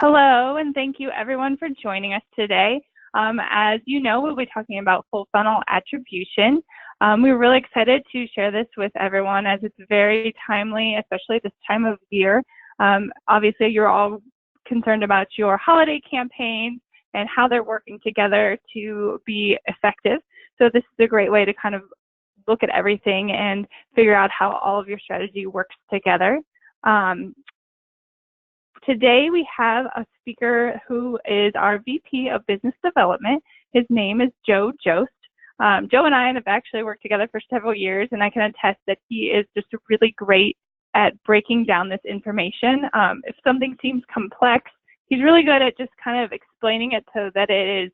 Hello, and thank you everyone for joining us today. As you know, we'll be talking about full funnel attribution. We're really excited to share this with everyone as it's very timely, especially this time of year. Obviously, you're all concerned about your holiday campaigns and how they're working together to be effective. So this is a great way to kind of look at everything and figure out how all of your strategy works together. Today we have a speaker who is our VP of Business Development. His name is Joe Jost. Joe and I have actually worked together for several years, and I can attest that he is just really great at breaking down this information. If something seems complex, he's really good at just kind of explaining it so that it is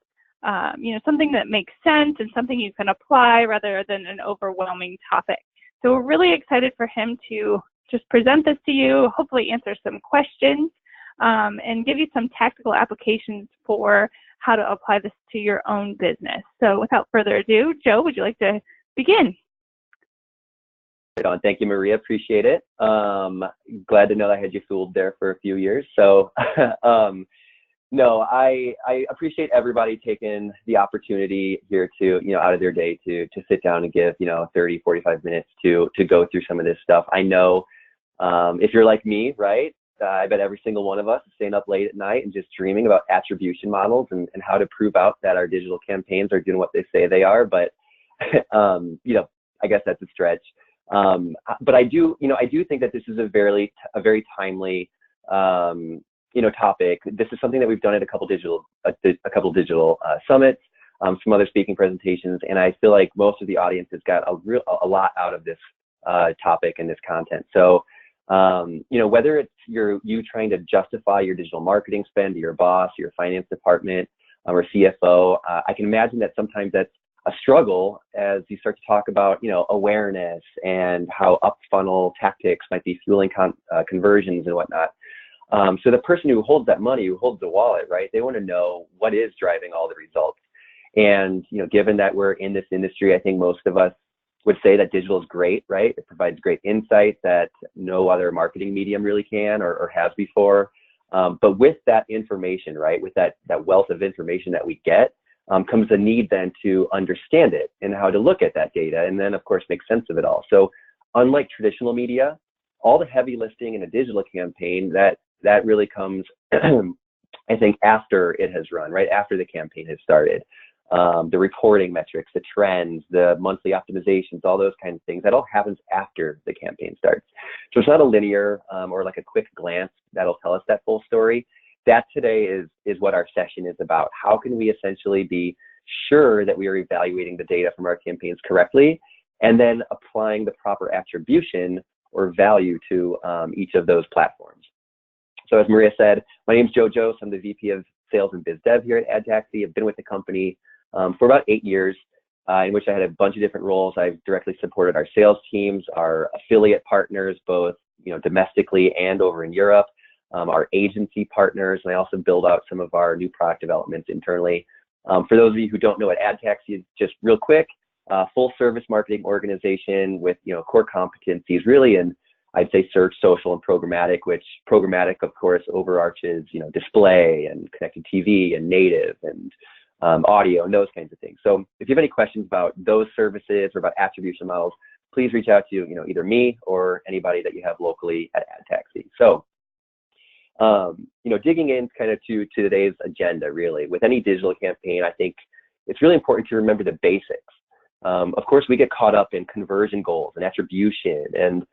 something that makes sense and something you can apply rather than an overwhelming topic. So we're really excited for him to just present this to you, hopefully answer some questions, and give you some tactical applications for how to apply this to your own business. So without further ado, Joe, would you like to begin? Right on. Thank you, Maria. Appreciate it. Glad to know I had you fooled there for a few years. So no, I appreciate everybody taking the opportunity here to, out of their day to sit down and give, 30, 45 minutes to go through some of this stuff. I know if you're like me, right, I bet every single one of us is staying up late at night and just dreaming about attribution models and how to prove out that our digital campaigns are doing what they say they are. But, I guess that's a stretch. But I do think that this is a very timely, topic. This is something that we've done at a couple digital summits, some other speaking presentations, and I feel like most of the audience has got a lot out of this topic and this content. So, whether it's you trying to justify your digital marketing spend to your boss, your finance department, or CFO, I can imagine that sometimes that's a struggle as you start to talk about, awareness and how up funnel tactics might be fueling conversions and whatnot. So the person who holds that money, who holds the wallet, right, they want to know what is driving all the results. And, given that we're in this industry, I think most of us would say that digital is great, right? It provides great insight that no other marketing medium really can or has before. But with that information, right, with that wealth of information that we get, comes the need then to understand it and how to look at that data and then, of course, make sense of it all. So unlike traditional media, all the heavy lifting in a digital campaign, that really comes, I think, after it has run, right after the campaign has started. The reporting metrics, the trends, the monthly optimizations, all those kinds of things, that all happens after the campaign starts. So it's not a linear or like a quick glance that'll tell us that full story. That today is what our session is about. How can we essentially be sure that we are evaluating the data from our campaigns correctly and then applying the proper attribution or value to each of those platforms. So as Maria said, my name is Joe Jost. I'm the VP of Sales and Biz Dev here at AdTaxi. I've been with the company for about 8 years, in which I had a bunch of different roles. I've directly supported our sales teams, our affiliate partners, both domestically and over in Europe, our agency partners, and I also build out some of our new product developments internally. For those of you who don't know what AdTaxi is, just real quick, full service marketing organization with core competencies really in, I'd say, search, social, and programmatic, which programmatic, of course, overarches, display and connected TV and native and audio and those kinds of things. So if you have any questions about those services or about attribution models, please reach out to, either me or anybody that you have locally at AdTaxi. So, digging in kind of to today's agenda, really, with any digital campaign, I think it's really important to remember the basics. Of course, we get caught up in conversion goals and attribution and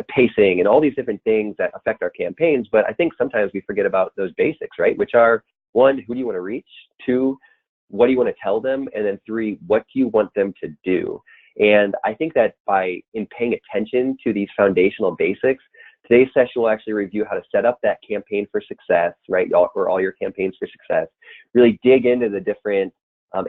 pacing and all these different things that affect our campaigns. But I think sometimes we forget about those basics, right? Which are, 1, who do you want to reach? 2, what do you want to tell them? And then 3, what do you want them to do? And I think that in paying attention to these foundational basics, today's session will actually review how to set up that campaign for success, right? Or all your campaigns for success. Really dig into the different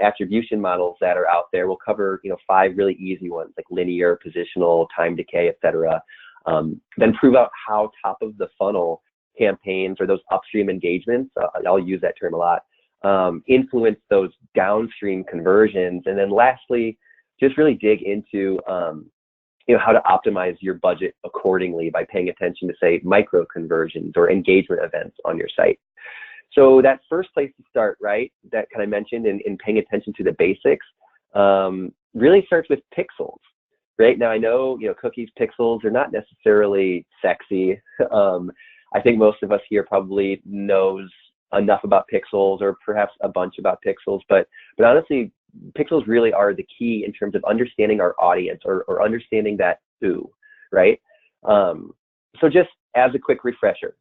attribution models that are out there. We'll cover 5 really easy ones like linear, positional, time decay, etc. Then prove out how top of the funnel campaigns or those upstream engagements, I'll use that term a lot, influence those downstream conversions. And then lastly, just really dig into how to optimize your budget accordingly by paying attention to, say, micro conversions or engagement events on your site. So that first place to start, right, that kind of mentioned in paying attention to the basics, really starts with pixels. Right now, I know, cookies, pixels are not necessarily sexy. I think most of us here probably knows enough about pixels, or perhaps a bunch about pixels, but honestly, pixels really are the key in terms of understanding our audience, or understanding that who, right? So just as a quick refresher,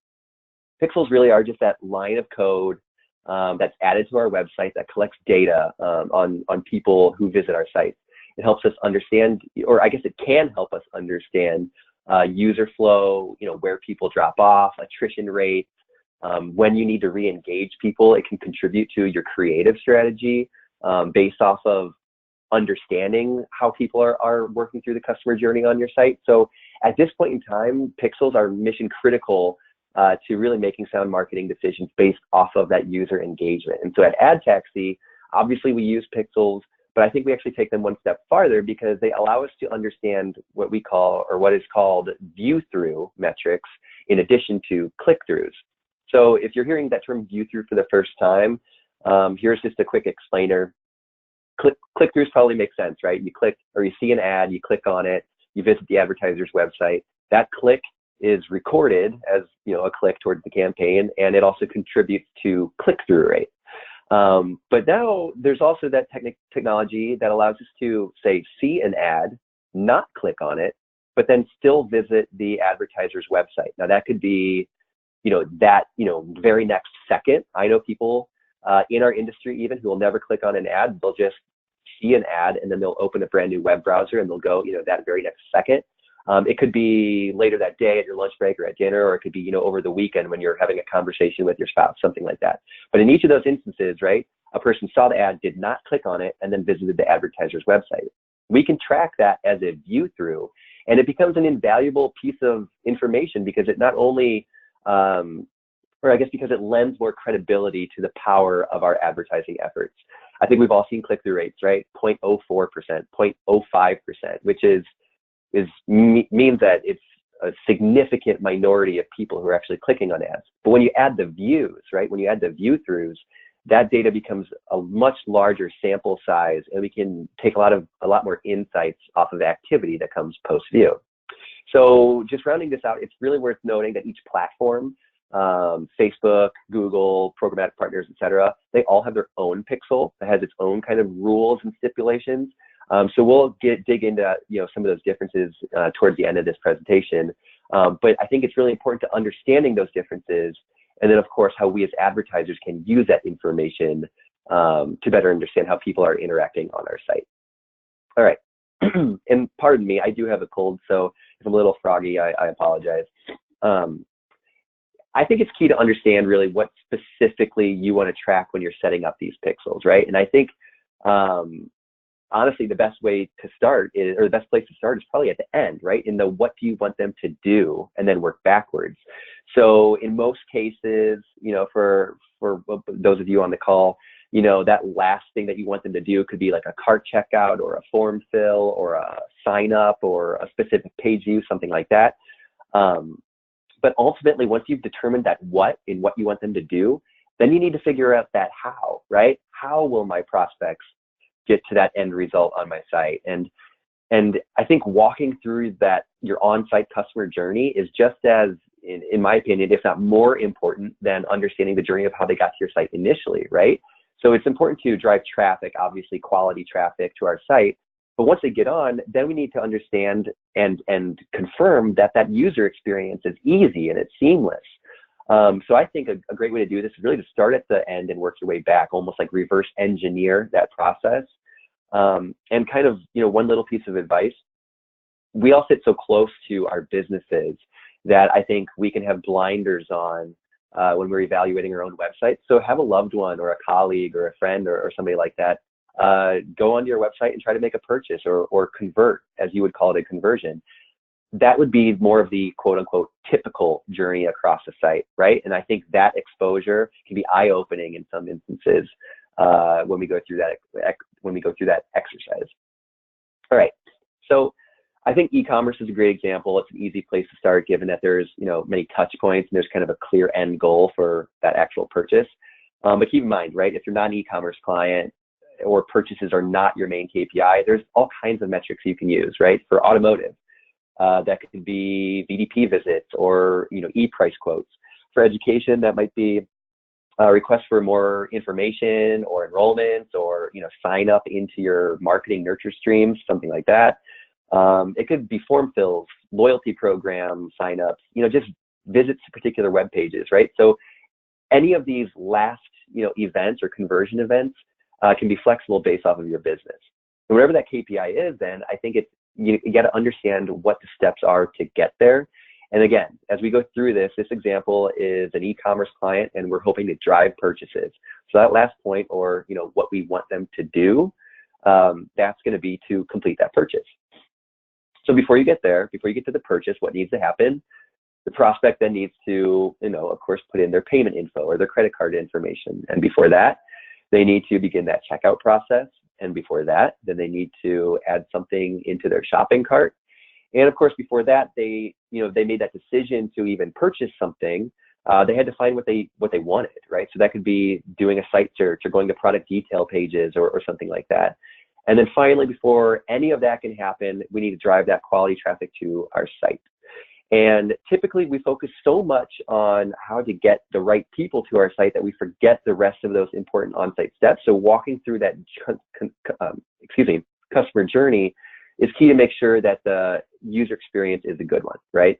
pixels really are just that line of code that's added to our website that collects data on people who visit our sites. It helps us understand, or I guess it can help us understand user flow, where people drop off, attrition rates, when you need to re-engage people. It can contribute to your creative strategy based off of understanding how people are working through the customer journey on your site. So at this point in time, pixels are mission critical to really making sound marketing decisions based off of that user engagement. And so at AdTaxi, obviously we use pixels, but I think we actually take them one step farther, because they allow us to understand what we call, or what is called, view-through metrics in addition to click-throughs. So if you're hearing that term view-through for the first time, here's just a quick explainer. Click-throughs probably make sense, right? You click, or you see an ad, you click on it, you visit the advertiser's website. That click is recorded as a click towards the campaign, and it also contributes to click-through rate. But now there's also that technology that allows us to, say, see an ad, not click on it, but then still visit the advertiser's website. Now that could be, very next second. I know people in our industry even who will never click on an ad. They'll just see an ad, and then they'll open a brand new web browser, and they'll go, that very next second. It could be later that day at your lunch break or at dinner, or it could be, over the weekend when you're having a conversation with your spouse, something like that. But in each of those instances, right, a person saw the ad, did not click on it, and then visited the advertiser's website. We can track that as a view through, and it becomes an invaluable piece of information, because it not only, or I guess because it lends more credibility to the power of our advertising efforts. I think we've all seen click-through rates, right? 0.04%, 0.05%, which means that it's a significant minority of people who are actually clicking on ads. But when you add the views, right, when you add the view-throughs, that data becomes a much larger sample size, and we can take a lot more insights off of activity that comes post-view. So just rounding this out, it's really worth noting that each platform, Facebook, Google, programmatic partners, etc., they all have their own pixel that has its own kind of rules and stipulations. So we'll dig into some of those differences towards the end of this presentation. But I think it's really important to understanding those differences, and then of course how we as advertisers can use that information to better understand how people are interacting on our site. All right, and pardon me, I do have a cold, so if I'm a little froggy, I apologize. I think it's key to understand really what specifically you want to track when you're setting up these pixels, right? And I think honestly, the best way to start is, or the best place to start is probably at the end, right? In the what do you want them to do, and then work backwards. So in most cases, for those of you on the call, that last thing that you want them to do could be like a cart checkout, or a form fill, or a sign up, or a specific page view, something like that. But ultimately, once you've determined that what and what you want them to do, then you need to figure out that how, right? How will my prospects get to that end result on my site? And I think walking through that, your on-site customer journey, is just as, in my opinion, if not more important than understanding the journey of how they got to your site initially, right? So it's important to drive traffic, obviously quality traffic to our site. But once they get on, then we need to understand and confirm that user experience is easy and it's seamless. So I think a great way to do this is really to start at the end and work your way back, almost like reverse engineer that process. And kind of, one little piece of advice, we all sit so close to our businesses that I think we can have blinders on when we're evaluating our own website. So have a loved one or a colleague or a friend or somebody like that go onto your website and try to make a purchase or convert, as you would call it, a conversion. That would be more of the quote unquote typical journey across the site, right? And I think that exposure can be eye-opening in some instances when we go through that exercise. All right, so I think e-commerce is a great example. It's an easy place to start, given that there's many touch points and there's kind of a clear end goal for that actual purchase. But keep in mind, right, if you're not an e-commerce client or purchases are not your main KPI, there's all kinds of metrics you can use, right? For automotive, that could be VDP visits or e-price quotes. For education, that might be requests for more information or enrollments or sign up into your marketing nurture streams, something like that. It could be form fills, loyalty program signups, just visits to particular web pages, right? So any of these last events or conversion events can be flexible based off of your business. And whatever that KPI is, then I think you got to understand what the steps are to get there. And again, as we go through this example is an e-commerce client, and we're hoping to drive purchases. So that last point, or what we want them to do, that's going to be to complete that purchase. So before you get there, before you get to the purchase, what needs to happen? The prospect then needs to, of course, put in their payment info or their credit card information. And before that, they need to begin that checkout process. And before that, then they need to add something into their shopping cart. And of course, before that, they made that decision to even purchase something. They had to find what they wanted, right? So that could be doing a site search or going to product detail pages or something like that. And then finally, before any of that can happen, we need to drive that quality traffic to our site. And typically, we focus so much on how to get the right people to our site that we forget the rest of those important on-site steps. So walking through that, customer journey is key to make sure that the user experience is a good one, right?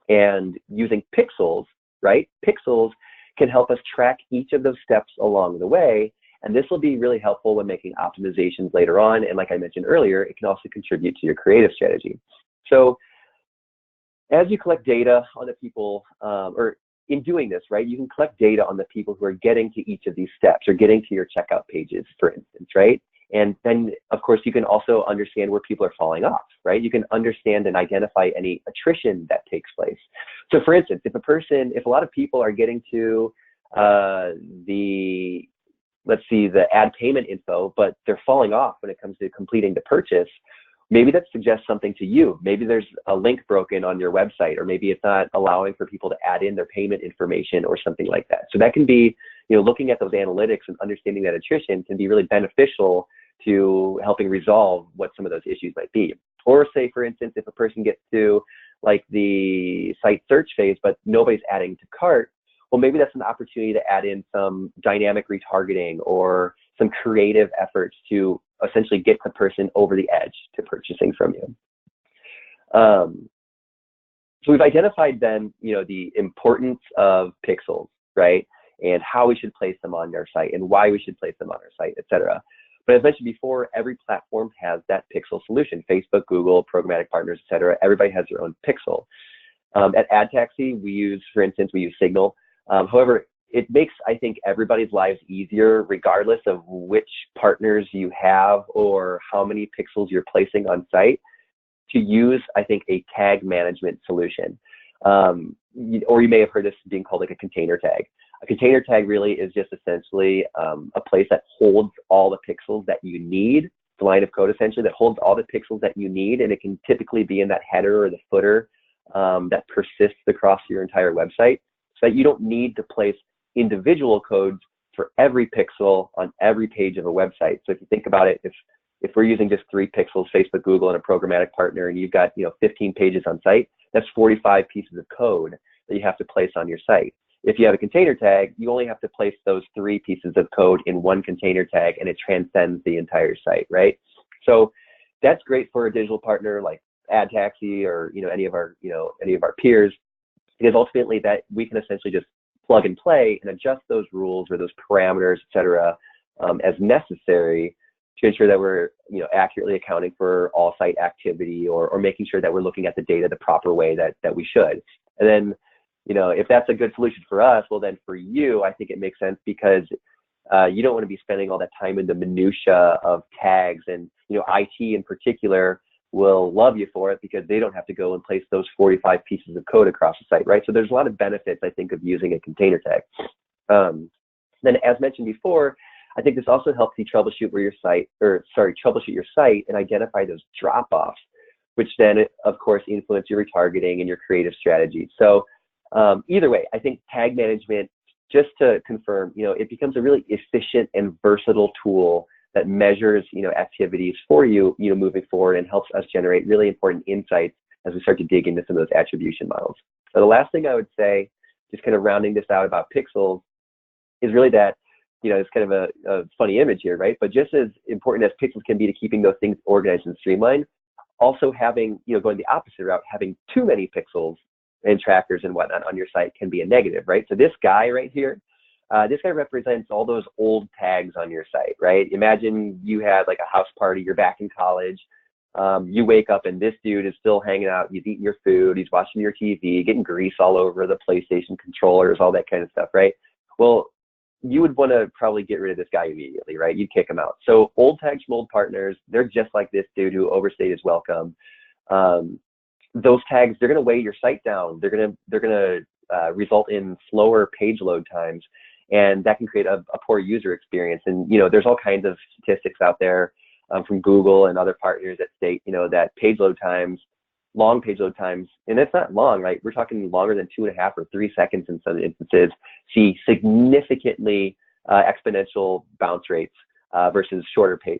And using pixels, right? Pixels can help us track each of those steps along the way. And this will be really helpful when making optimizations later on. And like I mentioned earlier, it can also contribute to your creative strategy. So as you collect data on the people, or in doing this, right, you can collect data on the people who are getting to each of these steps or getting to your checkout pages, for instance, right? And then, of course, you can also understand where people are falling off, right? You can understand and identify any attrition that takes place. So for instance, if a lot of people are getting to the add payment info, but they're falling off when it comes to completing the purchase, maybe that suggests something to you. Maybe there's a link broken on your website, or maybe it's not allowing for people to add in their payment information or something like that. So that can be, looking at those analytics and understanding that attrition can be really beneficial to helping resolve what some of those issues might be. Or say, for instance, if a person gets to like the site search phase, but nobody's adding to cart, well, maybe that's an opportunity to add in some dynamic retargeting or some creative efforts to essentially get the person over the edge to purchasing from you. So we've identified then, the importance of pixels, right? And how we should place them on our site and why we should place them on our site, et cetera. But as mentioned before, every platform has that pixel solution. Facebook, Google, programmatic partners, et cetera. Everybody has their own pixel. At AdTaxi, we use Signal. However, it makes, I think, everybody's lives easier, regardless of which partners you have or how many pixels you're placing on site, to use, I think, a tag management solution. Or you may have heard this being called like a container tag. A container tag really is just essentially a place that holds all the pixels that you need, the line of code essentially that holds all the pixels that you need, and it can typically be in that header or the footer that persists across your entire website, so that you don't need to place individual codes for every pixel on every page of a website. So if you think about it, if we're using just 3 pixels, Facebook, Google, and a programmatic partner, and you've got 15 pages on site, that's 45 pieces of code that you have to place on your site. If you have a container tag, you only have to place those 3 pieces of code in one container tag, and it transcends the entire site, right? So that's great for a digital partner like AdTaxi or any of our peers, because ultimately that we can essentially just plug and play and adjust those rules or those parameters, et cetera, as necessary to ensure that we're accurately accounting for all site activity or making sure that we're looking at the data the proper way that we should. And then if that's a good solution for us, well, then for you, I think it makes sense, because you don't want to be spending all that time in the minutia of tags, and IT in particular will love you for it because they don't have to go and place those 45 pieces of code across the site, right? So there's a lot of benefits, I think, of using a container tag. Then, as mentioned before, I think this also helps you troubleshoot your site and identify those drop-offs. which then, of course, influence your retargeting and your creative strategies. So either way, I think tag management, just to confirm, it becomes a really efficient and versatile tool that measures, activities for you, moving forward, and helps us generate really important insights as we start to dig into some of those attribution models. So the last thing I would say, just kind of rounding this out about pixels, is really that, it's kind of a funny image here, right? But just as important as pixels can be to keeping those things organized and streamlined, also having, going the opposite route, having too many pixels and trackers and whatnot on your site can be a negative, right? So this guy right here, this guy represents all those old tags on your site, right? Imagine you had like a house party, you're back in college, you wake up and this dude is still hanging out, he's eating your food, he's watching your TV, getting grease all over the PlayStation controllers, all that kind of stuff, right? Well, you would want to probably get rid of this guy immediately, right? You'd kick him out. So old tags from old partners, they're just like this dude who overstayed his welcome. Those tags, they're going to weigh your site down. They're going to result in slower page load times, and that can create a poor user experience. And there's all kinds of statistics out there from Google and other partners that state that page load times, long page load times, and it's not long, right? We're talking longer than 2.5 or 3 seconds in some instances, see significantly exponential bounce rates versus shorter page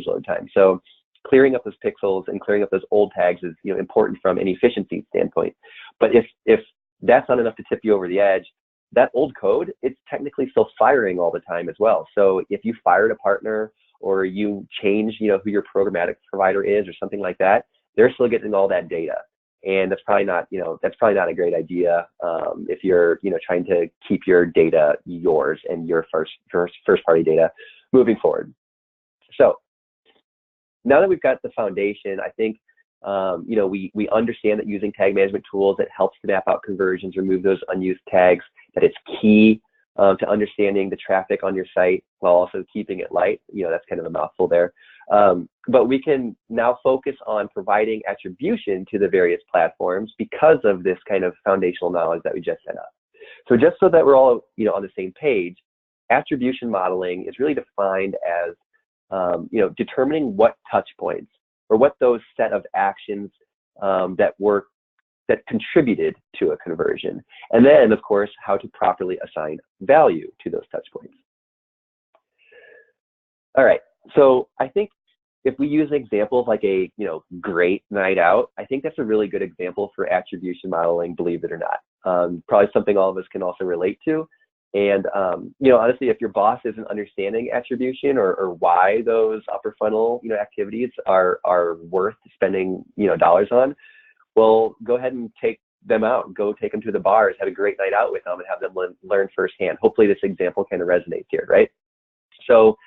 load time. So clearing up those pixels and clearing up those old tags is important from an efficiency standpoint. But if that's not enough to tip you over the edge, that old code, it's technically still firing all the time as well. So if you fired a partner or you change who your programmatic provider is or something like that, they're still getting all that data, and that's probably not a great idea if you're trying to keep your data yours and your first party data moving forward. So now that we've got the foundation, I think we understand that using tag management tools that helps to map out conversions, remove those unused tags, that it's key to understanding the traffic on your site while also keeping it light. That's kind of a mouthful there. But we can now focus on providing attribution to the various platforms because of this kind of foundational knowledge that we just set up. So just so that we're all on the same page, attribution modeling is really defined as determining what touch points or what those set of actions that contributed to a conversion, and then of course how to properly assign value to those touch points. All right, so I think if we use an example of like a great night out, I think that's a really good example for attribution modeling, believe it or not. Probably something all of us can also relate to. And honestly, if your boss isn't understanding attribution or why those upper funnel activities are worth spending dollars on, well, go ahead and take them out. Go take them to the bars, have a great night out with them, and have them learn firsthand. Hopefully, this example kind of resonates here, right? So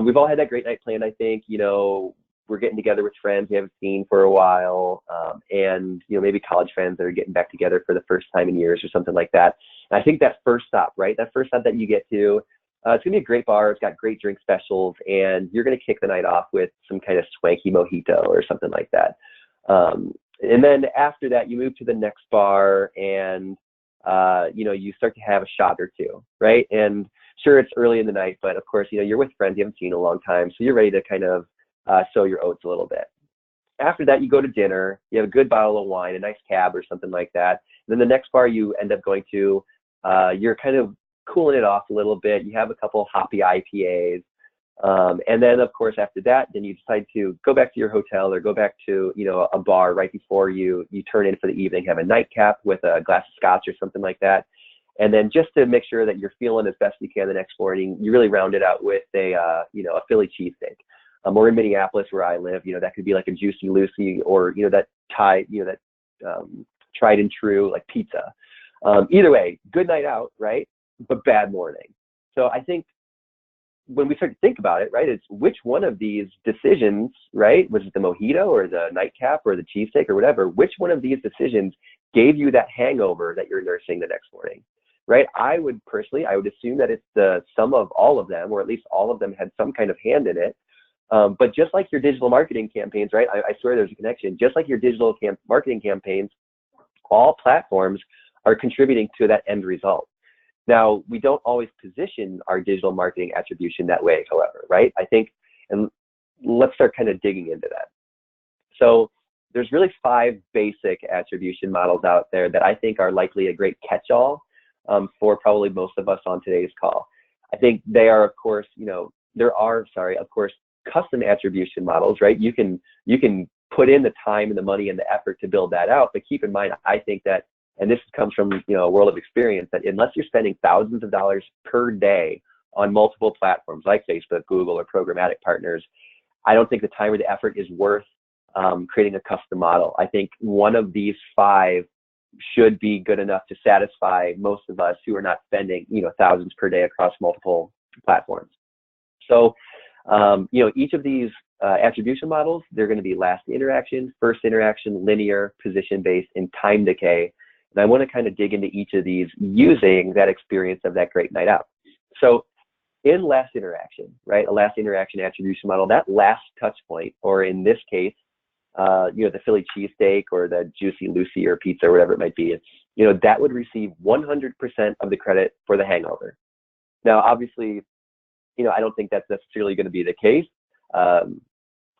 we've all had that great night planned. I think we're getting together with friends we haven't seen for a while, and maybe college friends that are getting back together for the first time in years or something like that. And I think that first stop, right? That first stop that you get to, it's gonna be a great bar. It's got great drink specials, and you're gonna kick the night off with some kind of swanky mojito or something like that. And then after that, you move to the next bar, and you start to have a shot or two, right? And sure, it's early in the night, but of course, you're with friends you haven't seen in a long time, so you're ready to kind of sow your oats a little bit. After that, you go to dinner, you have a good bottle of wine, a nice cab or something like that. And then the next bar you end up going to, you're kind of cooling it off a little bit. You have a couple hoppy IPAs. And then, of course, after that, then you decide to go back to your hotel or go back to, a bar right before you turn in for the evening, have a nightcap with a glass of scotch or something like that. And then just to make sure that you're feeling as best you can the next morning, you really round it out with a Philly cheesesteak. Or in Minneapolis where I live, that could be like a Juicy Lucy or, that tried and true like pizza. Either way, good night out, right? But bad morning. So I think when we start to think about it, right, it's which one of these decisions, right, was it the mojito or the nightcap or the cheesesteak or whatever, which one of these decisions gave you that hangover that you're nursing the next morning, right? I would assume that it's the sum of all of them, or at least all of them had some kind of hand in it. But just like your digital marketing campaigns, right, I swear there's a connection, just like your digital marketing campaigns, all platforms are contributing to that end result. Now, we don't always position our digital marketing attribution that way, however, right? I think, and let's start kind of digging into that. So there's really 5 basic attribution models out there that I think are likely a great catch-all for probably most of us on today's call. I think they are, of course, of course, custom attribution models, right? You can put in the time and the money and the effort to build that out, but keep in mind, I think that, and this comes from a world of experience, that unless you're spending thousands of dollars per day on multiple platforms like Facebook, Google, or programmatic partners, I don't think the time or the effort is worth creating a custom model. I think one of these 5 should be good enough to satisfy most of us who are not spending thousands per day across multiple platforms. So each of these attribution models, they're going to be last interaction, first interaction, linear, position-based, and time decay. And I want to kind of dig into each of these using that experience of that great night out. So in last interaction, right, a last interaction attribution model, that last touch point, or in this case, the Philly cheesesteak or the Juicy Lucy or pizza or whatever it might be, that would receive 100% of the credit for the hangover. Now, obviously, I don't think that's necessarily going to be the case.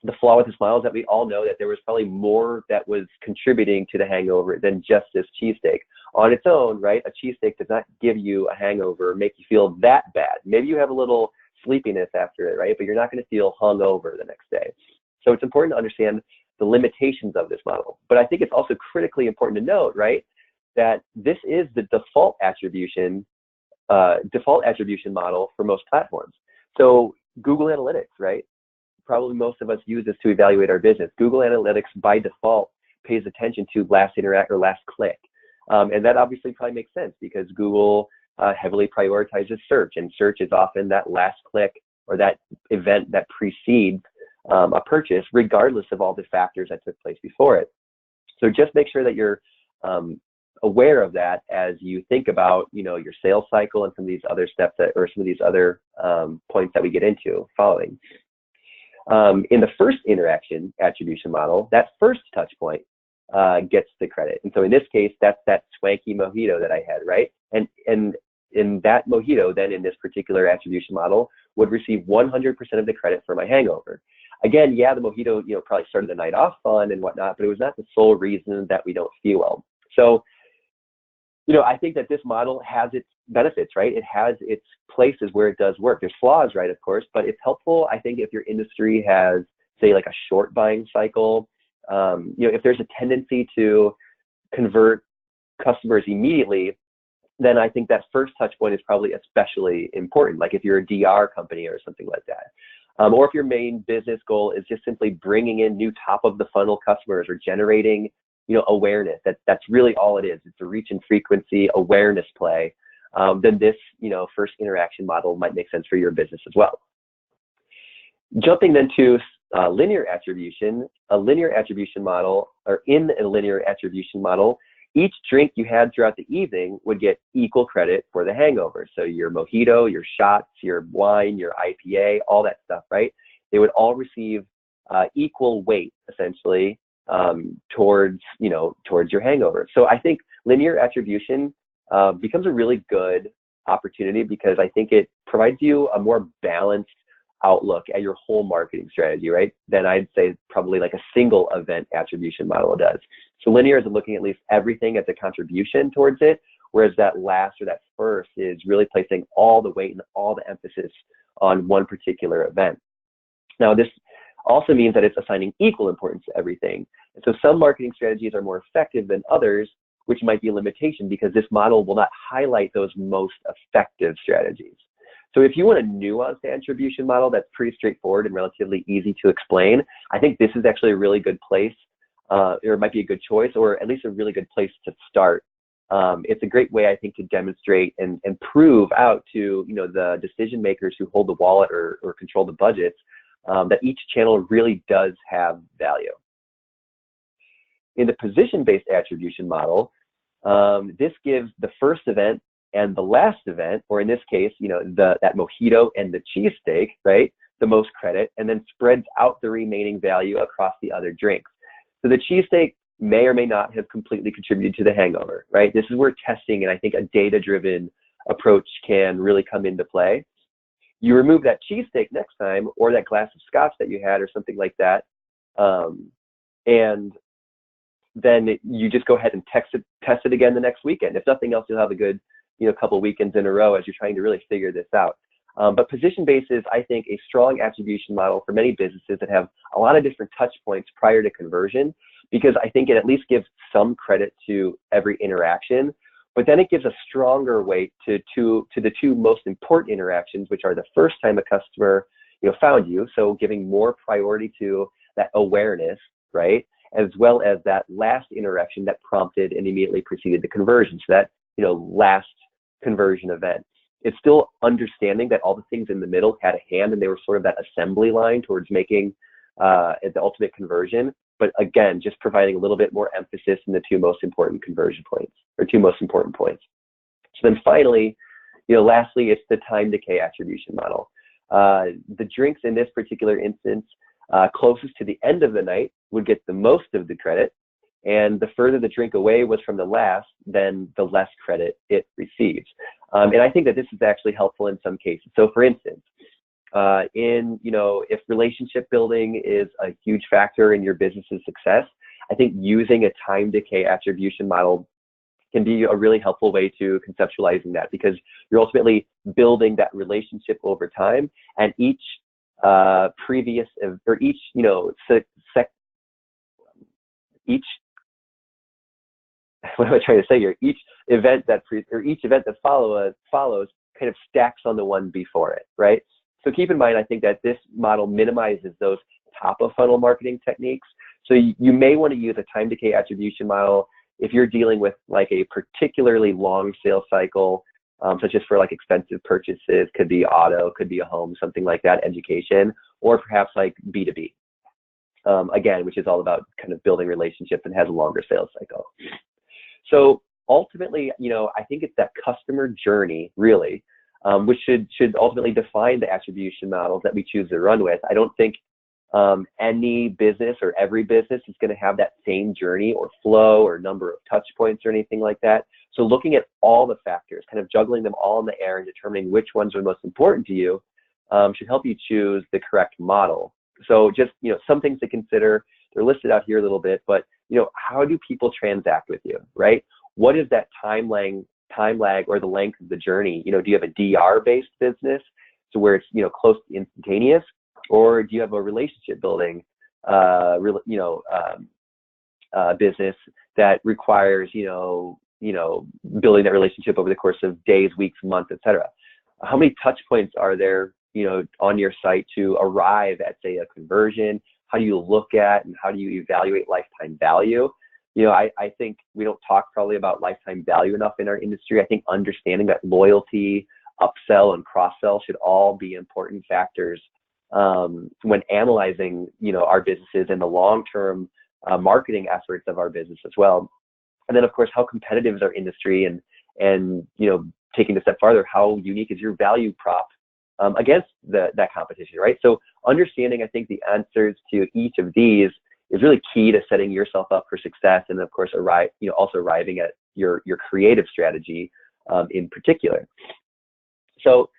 The flaw with this model is that we all know that there was probably more that was contributing to the hangover than just this cheesesteak. On its own, right, a cheesesteak does not give you a hangover, make you feel that bad. Maybe you have a little sleepiness after it, right, but you're not going to feel hungover the next day. So it's important to understand the limitations of this model. But I think it's also critically important to note, right, that this is the default attribution model for most platforms. So Google Analytics, right? Probably most of us use this to evaluate our business. Google Analytics by default pays attention to last interact or last click. And that obviously probably makes sense because Google heavily prioritizes search, and search is often that last click or that event that precedes a purchase, regardless of all the factors that took place before it. So just make sure that you're aware of that as you think about, your sales cycle and some of these other steps or some of these other points that we get into following. In the first interaction attribution model, that first touch point gets the credit. And so in this case, that's that swanky mojito that I had, right? And in that mojito, then in this particular attribution model, would receive 100% of the credit for my hangover. Again, yeah, the mojito, probably started the night off fun and whatnot, but it was not the sole reason that we don't feel well. So, I think that this model has its benefits, right? It has its places where it does work. There's flaws, right, of course, but it's helpful, I think, if your industry has, say, like a short buying cycle, if there's a tendency to convert customers immediately, then I think that first touch point is probably especially important, like if you're a DR company or something like that. Or if your main business goal is just simply bringing in new top of the funnel customers or generating awareness, that's really all it is. It's a reach and frequency awareness play. Then this, first interaction model might make sense for your business as well. Jumping then to linear attribution, a linear attribution model, or in a linear attribution model, each drink you had throughout the evening would get equal credit for the hangover. So your mojito, your shots, your wine, your IPA, all that stuff, right? They would all receive equal weight, essentially, towards your hangover. So I think linear attribution becomes a really good opportunity because I think it provides you a more balanced outlook at your whole marketing strategy, right? Than I'd say probably like a single event attribution model does. So linear is looking at least everything as a contribution towards it, whereas that last or that first is really placing all the weight and all the emphasis on one particular event. Now, this also means that it's assigning equal importance to everything. And so some marketing strategies are more effective than others, which might be a limitation because this model will not highlight those most effective strategies. So if you want a nuanced attribution model that's pretty straightforward and relatively easy to explain, I think this is actually a really good place, or it might be a good choice, or at least a really good place to start. It's a great way, I think, to demonstrate and prove out to the decision makers who hold the wallet or control the budgets that each channel really does have value. In the position-based attribution model, this gives the first event and the last event, or in this case, that mojito and the cheesesteak, right, the most credit, and then spreads out the remaining value across the other drinks. So the cheesesteak may or may not have completely contributed to the hangover, right? This is where testing and I think a data-driven approach can really come into play. You remove that cheesesteak next time, or that glass of scotch that you had, or something like that, And then you just go ahead and test it again the next weekend. If nothing else, you'll have a good, couple of weekends in a row as you're trying to really figure this out. But position-based is, I think, a strong attribution model for many businesses that have a lot of different touch points prior to conversion, because I think it at least gives some credit to every interaction, but then it gives a stronger weight to the two most important interactions, which are the first time a customer found you, so giving more priority to that awareness, right, as well as that last interaction that prompted and immediately preceded the conversion, so that last conversion event. It's still understanding that all the things in the middle had a hand and they were sort of that assembly line towards making the ultimate conversion. But again, just providing a little bit more emphasis in the two most important conversion points, or two most important points. So then finally, lastly, it's the time decay attribution model. The drinks in this particular instance closest to the end of the night would get the most of the credit, and the further the drink away was from the last, then the less credit it receives. And I think that this is actually helpful in some cases. So for instance, if relationship building is a huge factor in your business's success, I think using a time decay attribution model can be a really helpful way to conceptualizing that, because you're ultimately building that relationship over time, and each what am I trying to say here? Each event that follows kind of stacks on the one before it, right? So keep in mind, I think that this model minimizes those top of funnel marketing techniques. So you may want to use a time decay attribution model if you're dealing with like a particularly long sales cycle, such as for like expensive purchases, could be auto, could be a home, something like that, education, or perhaps like B2B. Again, which is all about kind of building relationships and has a longer sales cycle. So ultimately, I think it's that customer journey really, which should ultimately define the attribution models that we choose to run with. I don't think any business or every business is going to have that same journey or flow or number of touch points or anything like that. So looking at all the factors, kind of juggling them all in the air and determining which ones are most important to you should help you choose the correct model. So just, some things to consider. They're listed out here a little bit, but, how do people transact with you, right? What is that time lag or the length of the journey? Do you have a DR-based business, so where it's, close to instantaneous, or do you have a relationship building, business that requires, building that relationship over the course of days, weeks, months, etc.? How many touch points are there, on your site to arrive at, say, a conversion? How do you look at and how do you evaluate lifetime value? I think we don't talk probably about lifetime value enough in our industry. I think understanding that loyalty, upsell, and cross-sell should all be important factors when analyzing, our businesses and the long-term marketing efforts of our business as well. And then, of course, how competitive is our industry, and taking a step farther, how unique is your value prop against that competition, right? So understanding, I think, the answers to each of these is really key to setting yourself up for success, and of course, also arriving at your creative strategy in particular. So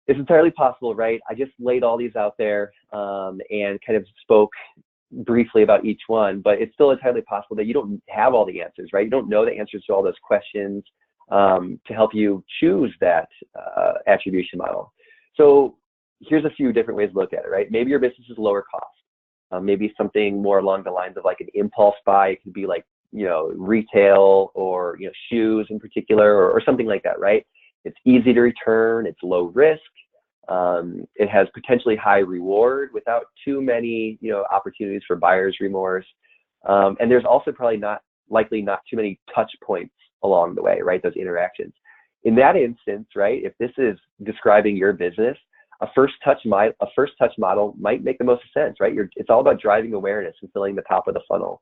it's entirely possible, right? I just laid all these out there and kind of spoke briefly about each one, but it's still entirely possible that you don't have all the answers, right? You don't know the answers to all those questions to help you choose that attribution model. So here's a few different ways to look at it, right? Maybe your business is lower cost. Maybe something more along the lines of like an impulse buy. It could be like, retail or, shoes in particular, or something like that, right? It's easy to return. It's low risk. It has potentially high reward without too many, opportunities for buyer's remorse. And there's also probably not too many touch points along the way, right? Those interactions. In that instance, right, if this is describing your business, a first touch model might make the most sense, right? It's all about driving awareness and filling the top of the funnel.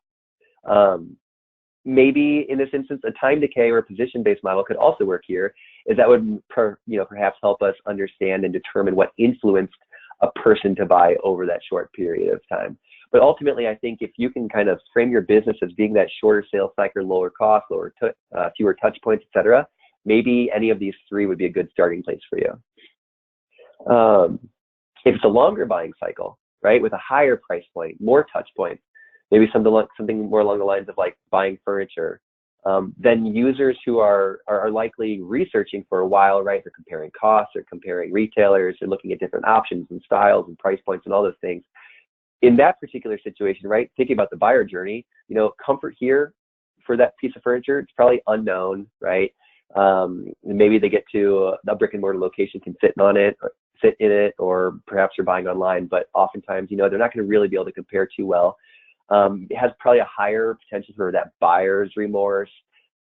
Maybe in this instance, a time decay or a position-based model could also work here, is that would perhaps help us understand and determine what influenced a person to buy over that short period of time. But ultimately, I think if you can kind of frame your business as being that shorter sales cycle, lower cost, fewer touch points, etc., maybe any of these three would be a good starting place for you. If it's a longer buying cycle, right, with a higher price point, more touch points, maybe something more along the lines of like buying furniture. Then users who are likely researching for a while, right? They're comparing costs, they're comparing retailers, they're looking at different options and styles and price points and all those things. In that particular situation, right, thinking about the buyer journey, comfort here for that piece of furniture, it's probably unknown, right? Maybe they get to a brick and mortar location, can sit in it, or perhaps you're buying online, but oftentimes, they're not going to really be able to compare too well. It has probably a higher potential for that buyer's remorse.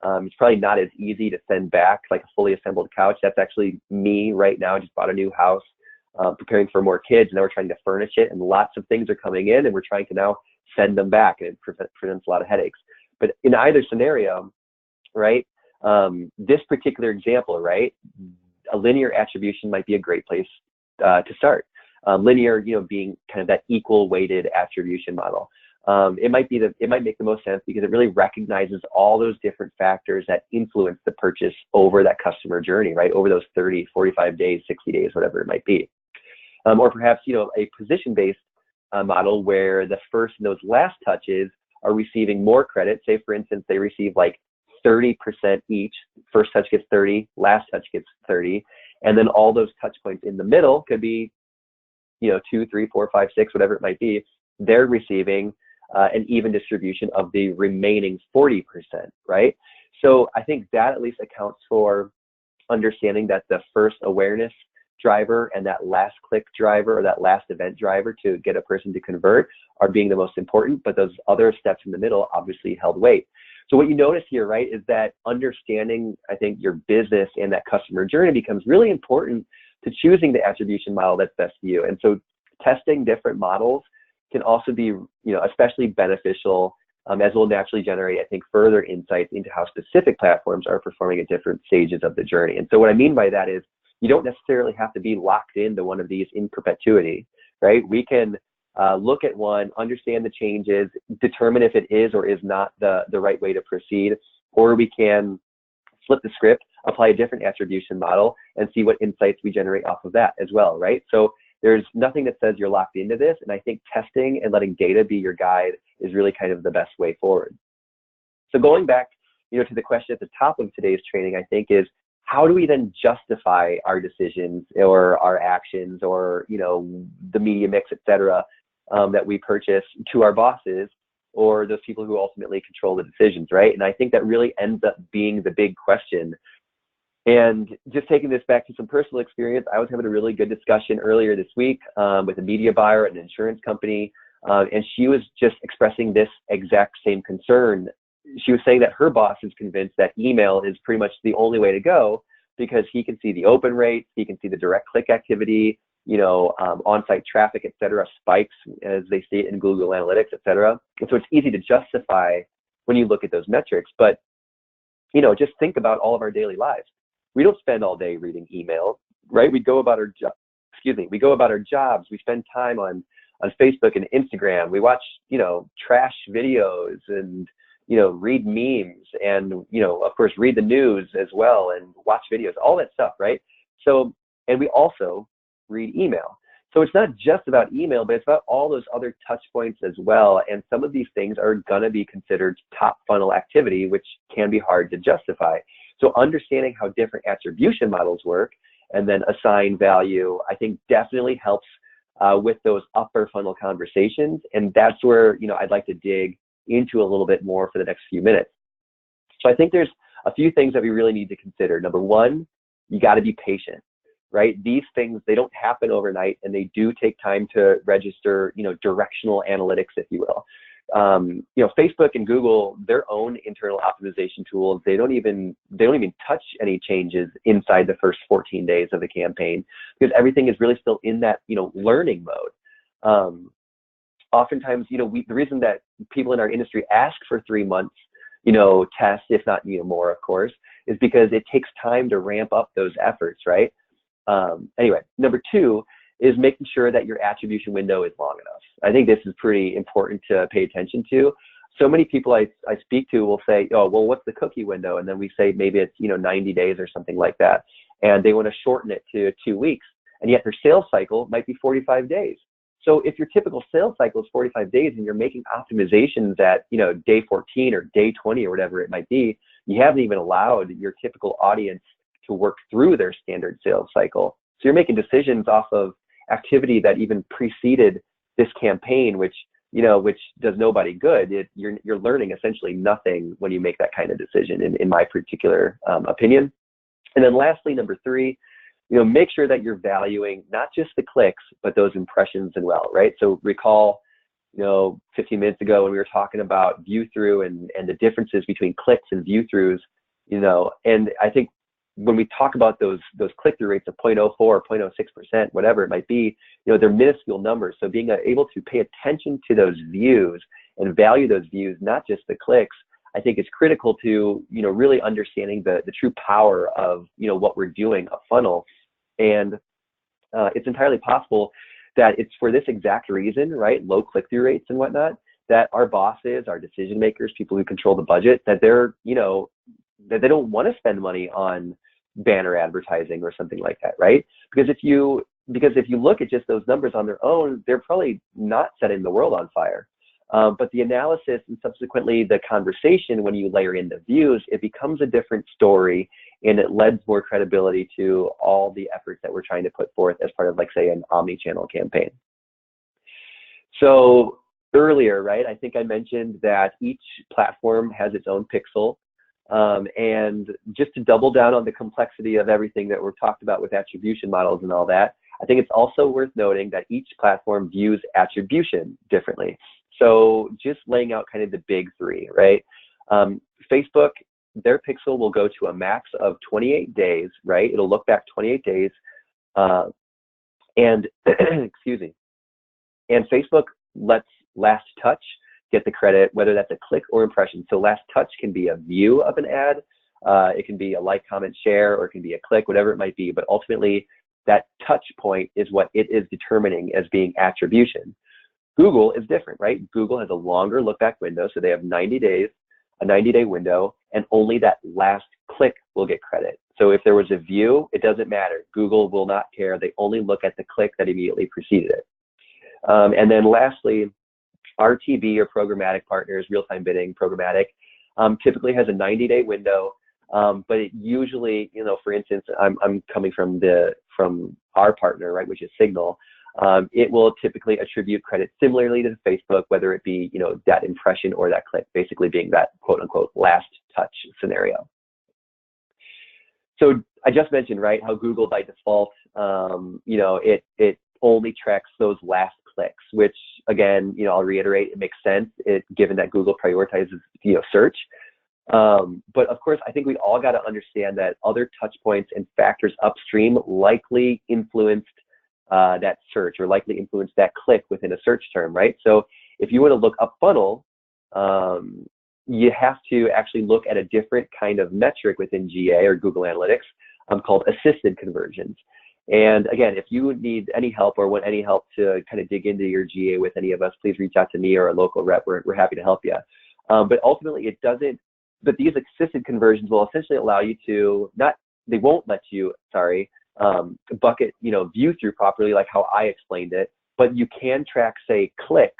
It's probably not as easy to send back like a fully assembled couch. That's actually me right now. I just bought a new house, preparing for more kids, and now we're trying to furnish it, and lots of things are coming in, and we're trying to now send them back, and it presents a lot of headaches. But in either scenario, right, this particular example, right, a linear attribution might be a great place to start. Linear, being kind of that equal weighted attribution model. It might make the most sense because it really recognizes all those different factors that influence the purchase over that customer journey, right? Over those 30, 45 days, 60 days, whatever it might be. Or perhaps, a position-based model where the first and those last touches are receiving more credit. Say, for instance, they receive like 30% each. First touch gets 30, last touch gets 30. And then all those touch points in the middle could be, 2, 3, 4, 5, 6, whatever it might be. They're receiving an even distribution of the remaining 40%, right? So I think that at least accounts for understanding that the first awareness driver and that last click driver or that last event driver to get a person to convert are being the most important, but those other steps in the middle obviously held weight. So what you notice here, right, is that understanding, I think, your business and that customer journey becomes really important to choosing the attribution model that's best for you. And so testing different models can also be, especially beneficial, as will naturally generate, I think, further insights into how specific platforms are performing at different stages of the journey. And so what I mean by that is you don't necessarily have to be locked into one of these in perpetuity, right? We can look at one, understand the changes, determine if it is or is not the right way to proceed, or we can flip the script, apply a different attribution model, and see what insights we generate off of that as well, right? So there's nothing that says you're locked into this, and I think testing and letting data be your guide is really kind of the best way forward. So going back, to the question at the top of today's training, I think is how do we then justify our decisions or our actions or the media mix, et cetera, that we purchase to our bosses or those people who ultimately control the decisions, right? And I think that really ends up being the big question. And just taking this back to some personal experience, I was having a really good discussion earlier this week with a media buyer at an insurance company, and she was just expressing this exact same concern. She was saying that her boss is convinced that email is pretty much the only way to go because he can see the open rates, he can see the direct click activity, on-site traffic, et cetera, spikes as they see it in Google Analytics, et cetera. And so it's easy to justify when you look at those metrics. But, just think about all of our daily lives. We don't spend all day reading email, right? We go about our jobs. We spend time on Facebook and Instagram. We watch, trash videos and, read memes and, of course, read the news as well and watch videos, all that stuff, right? So, and we also read email. So it's not just about email, but it's about all those other touch points as well. And some of these things are going to be considered top funnel activity, which can be hard to justify. So understanding how different attribution models work and then assign value, I think definitely helps with those upper funnel conversations. And that's where, I'd like to dig into a little bit more for the next few minutes. So I think there's a few things that we really need to consider. Number one, you got to be patient, right? These things, they don't happen overnight, and they do take time to register, directional analytics, if you will. Facebook and Google, their own internal optimization tools, they don't even touch any changes inside the first 14 days of the campaign because everything is really still in that, learning mode. Oftentimes, the reason that people in our industry ask for 3 months, test, if not, more, of course, is because it takes time to ramp up those efforts, right? Anyway, number two is making sure that your attribution window is long enough. I think this is pretty important to pay attention to. So many people I speak to will say, oh, well, what's the cookie window? And then we say maybe it's, 90 days or something like that. And they want to shorten it to 2 weeks. And yet their sales cycle might be 45 days. So if your typical sales cycle is 45 days and you're making optimizations at, day 14 or day 20 or whatever it might be, you haven't even allowed your typical audience to work through their standard sales cycle. So you're making decisions off of activity that even preceded this campaign, which does nobody good. You're learning essentially nothing when you make that kind of decision, in my particular opinion. And then lastly, number 3, make sure that you're valuing not just the clicks, but those impressions as well, right? So recall, 15 minutes ago when we were talking about view through and the differences between clicks and view throughs, and I think when we talk about those click-through rates of 0.04, 0.06%, whatever it might be, they're minuscule numbers. So being able to pay attention to those views and value those views, not just the clicks, I think is critical to, really understanding the true power of, what we're doing, a funnel. And it's entirely possible that it's for this exact reason, right? Low click-through rates and whatnot, that our bosses, our decision makers, people who control the budget, that they're, that they don't want to spend money on banner advertising or something like that, right? Because if you look at just those numbers on their own, they're probably not setting the world on fire. But the analysis and subsequently the conversation, when you layer in the views, it becomes a different story, and it lends more credibility to all the efforts that we're trying to put forth as part of, like, say, an omni-channel campaign. So earlier, right, I think I mentioned that each platform has its own pixel. And just to double down on the complexity of everything that we've talked about with attribution models and all that, I think it's also worth noting that each platform views attribution differently. So just laying out kind of the big 3, right? Facebook, their pixel will go to a max of 28 days, right? It'll look back 28 days. And excuse me. And Facebook lets last touch get the credit, whether that's a click or impression. So last touch can be a view of an ad, it can be a like, comment, share, or it can be a click, whatever it might be. But ultimately, that touch point is what it is determining as being attribution. Google is different, right? Google has a longer look back window, so they have 90 days, a 90-day window, and only that last click will get credit. So if there was a view, it doesn't matter. Google will not care. They only look at the click that immediately preceded it. And then lastly, RTB, or programmatic partners, real-time bidding, programmatic, typically has a 90-day window, but it usually, for instance, I'm coming from our partner, right, which is Signal. It will typically attribute credit similarly to Facebook, whether it be, that impression or that click, basically being that quote-unquote last touch scenario. So I just mentioned, right, how Google by default, it only tracks those last clicks, which again, I'll reiterate, it makes sense, given that Google prioritizes, search. But of course, I think we all got to understand that other touch points and factors upstream likely influenced that search, or likely influenced that click within a search term, right? So if you want to look up funnel, you have to actually look at a different kind of metric within GA or Google Analytics called assisted conversions. And again, if you need any help or want any help to kind of dig into your GA with any of us, please reach out to me or a local rep. We're happy to help you. But ultimately, but these assisted conversions will essentially allow you to they won't let you, bucket, view through properly, like how I explained it, but you can track, say, clicks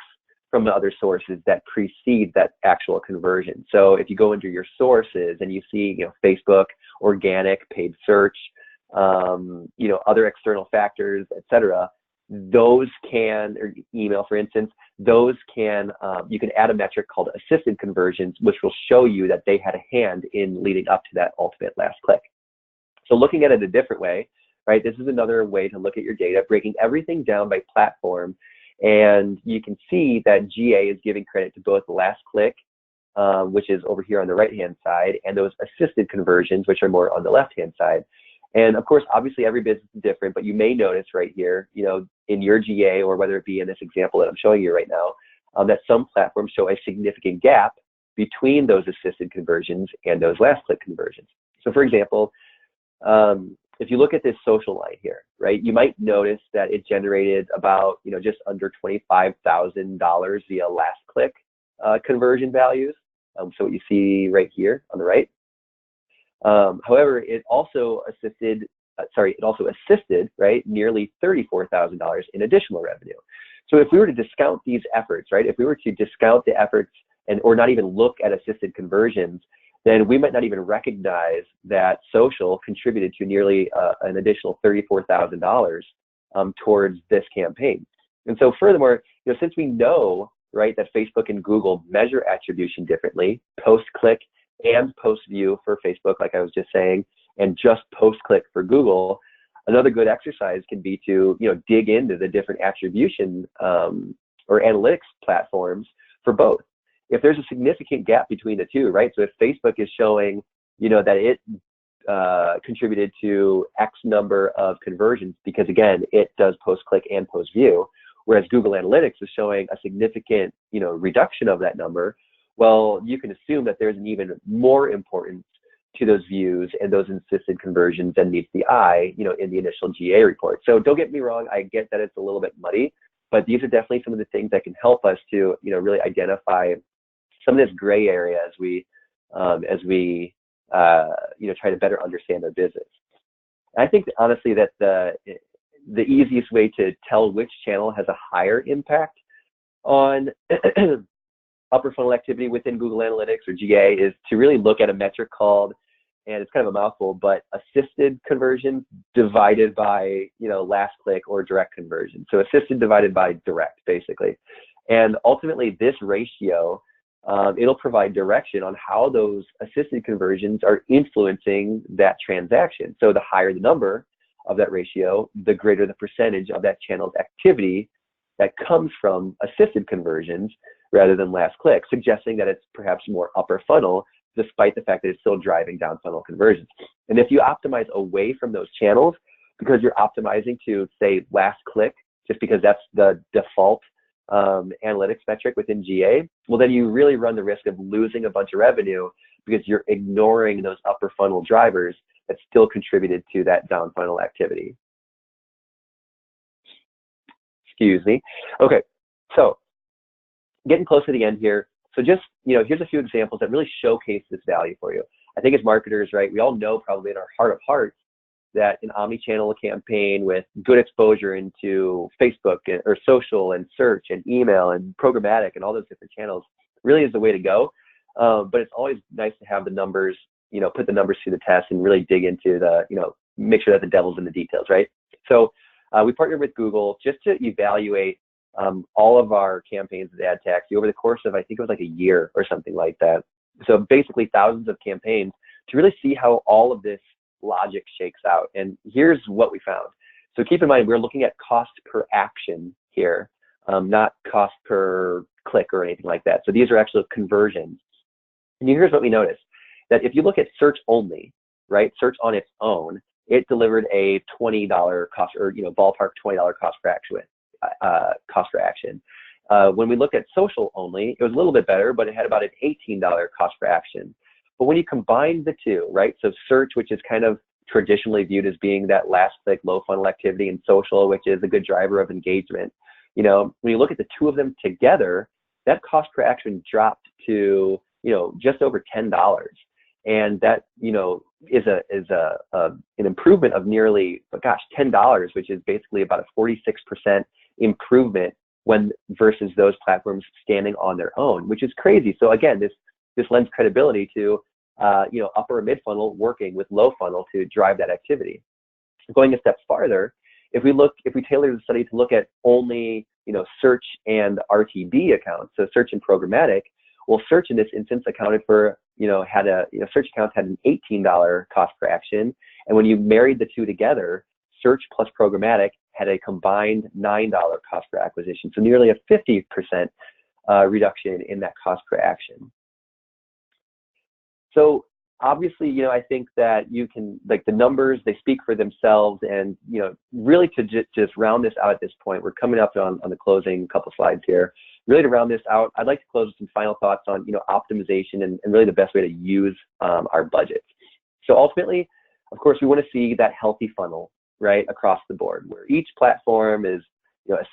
from other sources that precede that actual conversion. So if you go into your sources and you see, Facebook, organic, paid search, other external factors, etc., those can, or email, for instance, those can, you can add a metric called assisted conversions, which will show you that they had a hand in leading up to that ultimate last click. So looking at it a different way, right, this is another way to look at your data, breaking everything down by platform. And you can see that GA is giving credit to both the last click, which is over here on the right-hand side, and those assisted conversions, which are more on the left-hand side. And of course, obviously every business is different, but you may notice right here, in your GA, or whether it be in this example that I'm showing you right now, that some platforms show a significant gap between those assisted conversions and those last click conversions. So for example, if you look at this social line here, right, you might notice that it generated about, just under $25,000 via last click conversion values. So what you see right here on the right. However, it also assisted, right, nearly $34,000 in additional revenue. So if we were to discount these efforts, right, if we were to discount the efforts or not even look at assisted conversions, then we might not even recognize that social contributed to nearly an additional $34,000 towards this campaign. And so furthermore, since we know, right, that Facebook and Google measure attribution differently, post-click and post-view for Facebook, like I was just saying, and just post-click for Google, another good exercise can be to, dig into the different attribution or analytics platforms for both. If there's a significant gap between the two, right? So if Facebook is showing, that it contributed to X number of conversions because, again, it does post-click and post-view, whereas Google Analytics is showing a significant, reduction of that number, well, you can assume that there's an even more importance to those views and those insisted conversions than meets the eye, in the initial GA report. So don't get me wrong, I get that it's a little bit muddy, but these are definitely some of the things that can help us to, really identify some of this gray area as we try to better understand our business. I think honestly that the easiest way to tell which channel has a higher impact on upper funnel activity within Google Analytics or GA is to really look at a metric called, and it's kind of a mouthful, but assisted conversion divided by, last click or direct conversion. So assisted divided by direct, basically. And ultimately this ratio, it'll provide direction on how those assisted conversions are influencing that transaction. So the higher the number of that ratio, the greater the percentage of that channel's activity that comes from assisted conversions rather than last click, suggesting that it's perhaps more upper funnel, despite the fact that it's still driving down funnel conversions. And if you optimize away from those channels because you're optimizing to, say, last click, just because that's the default analytics metric within GA, well, then you really run the risk of losing a bunch of revenue because you're ignoring those upper funnel drivers that still contributed to that down funnel activity. Excuse me. Okay, so getting close to the end here. So just, here's a few examples that really showcase this value for you. I think as marketers, right, we all know probably in our heart of hearts that an omni-channel campaign with good exposure into Facebook or social and search and email and programmatic and all those different channels really is the way to go. But it's always nice to have the numbers, put the numbers through the test and really dig into the, make sure that the devil's in the details, right? So we partnered with Google just to evaluate all of our campaigns with ad taxi over the course of, I think it was like a year or something like that. So basically thousands of campaigns to really see how all of this logic shakes out. And here's what we found. So keep in mind, we're looking at cost per action here, not cost per click or anything like that. So these are actual conversions. And here's what we noticed, that if you look at search only, right, search on its own, it delivered a $20 cost or, ballpark $20 cost per action. When we looked at social only, it was a little bit better, but it had about an $18 cost per action. But when you combine the two, right, so search, which is kind of traditionally viewed as being that last click, low funnel activity, and social, which is a good driver of engagement, when you look at the two of them together, that cost per action dropped to, just over $10. And that, is an improvement of nearly, $10, which is basically about a 46% improvement versus those platforms standing on their own, which is crazy. So again, this lends credibility to, upper and mid funnel working with low funnel to drive that activity. Going a step farther, if we tailor the study to look at only, search and RTB accounts, so search and programmatic, well, search in this instance accounted for, search accounts had an $18 cost per action. And when you married the two together, search plus programmatic had a combined $9 cost per acquisition. So nearly a 50% reduction in that cost per action. So obviously, I think that you can, like, the numbers, they speak for themselves. And, really to just round this out at this point, we're coming up on the closing couple slides here. Really to round this out, I'd like to close with some final thoughts on, optimization and really the best way to use our budgets. So ultimately, of course, we want to see that healthy funnel, right, across the board, where each platform is,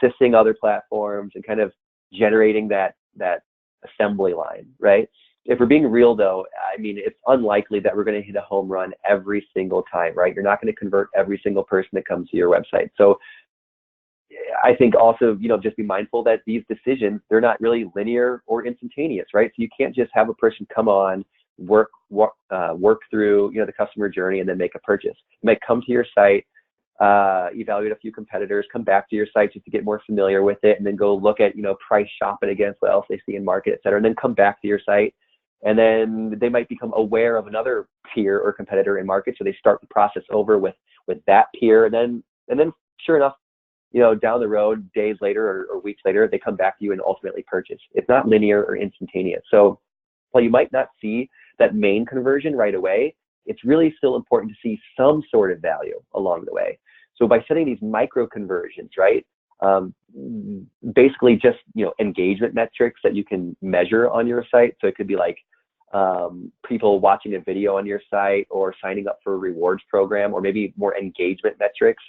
assisting other platforms and kind of generating that assembly line, right? If we're being real, though, I mean, it's unlikely that we're going to hit a home run every single time, right? You're not going to convert every single person that comes to your website. So I think also, just be mindful that these decisions, they're not really linear or instantaneous, right? So you can't just have a person come on, work through, the customer journey and then make a purchase. You might come to your site, evaluate a few competitors, come back to your site just to get more familiar with it, and then go look at, price shop it against what else they see in market, et cetera, and then come back to your site. And then they might become aware of another peer or competitor in market, so they start the process over with that peer, and then sure enough, down the road, days later or weeks later, they come back to you and ultimately purchase. It's not linear or instantaneous. So while you might not see that main conversion right away, it's really still important to see some sort of value along the way. So by setting these micro conversions, right, basically just, engagement metrics that you can measure on your site. So it could be like people watching a video on your site or signing up for a rewards program, or maybe more engagement metrics,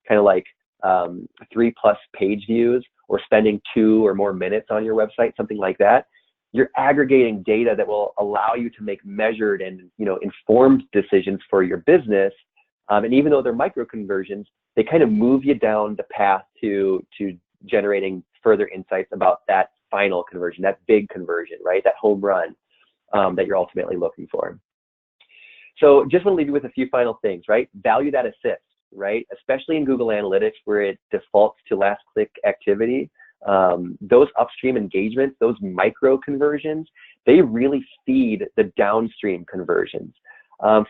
kind of like 3+ page views or spending 2 or more minutes on your website, something like that. You're aggregating data that will allow you to make measured and informed decisions for your business. And even though they're micro conversions, they kind of move you down the path to generating further insights about that final conversion, that big conversion, right? That home run that you're ultimately looking for. So just want to leave you with a few final things, right? Value that assist, right? Especially in Google Analytics, where it defaults to last click activity. Those upstream engagements, those micro conversions, they really feed the downstream conversions.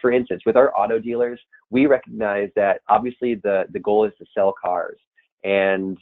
For instance, with our auto dealers, we recognize that obviously the goal is to sell cars, and